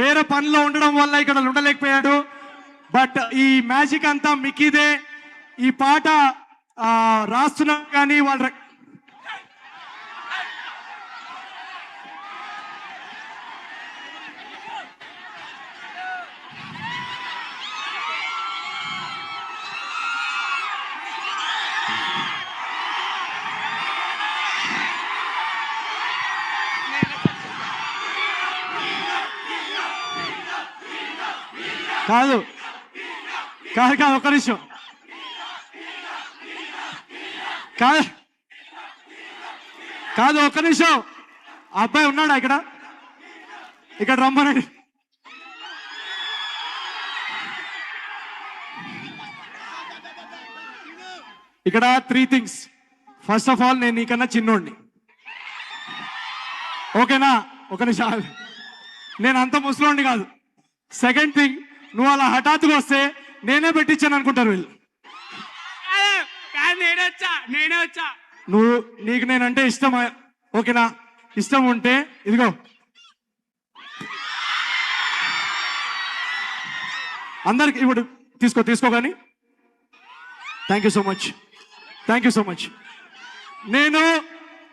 వేరే పనిలో ఉండడం వల్ల ఇక్కడ ఉండలేకపోయాడు. బట్ ఈ మ్యాజిక్ అంతా మిక్కీదే. ఈ పాట రాస్తున్నా కానీ వాళ్ళ కాదు కాదు కాదు ఒక్క నిమిషం కాదు కాదు ఒక్క నిమిషం. అబ్బాయి ఉన్నాడా ఇక్కడ రమ్మనండి. ఇక్కడ 3 things. ఫస్ట్ ఆఫ్ ఆల్ నేను నీకన్నా చిన్నోడిని, ఓకేనా? ఒక నిమిషం, నేను అంత ముసలోడిని కాదు. సెకండ్ థింగ్, నువ్వు అలా హఠాత్తుగా వస్తే నేనే పెట్టించాను అనుకుంటారు వీళ్ళు. నేనే వచ్చా. నీకు నేనంటే ఇష్టం, ఓకేనా? ఇష్టం ఉంటే ఇదిగో అందరికి ఇప్పుడు తీసుకో కానీ. Thank you so much.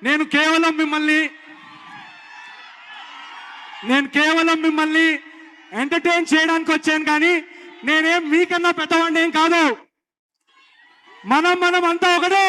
నేను కేవలం మిమ్మల్ని ఎంటర్టైన్ చేయడానికి వచ్చాను, కానీ నేనేం మీకన్నా పెద్దవాడిని ఏం కాదు. మనం అంతా ఒకటే.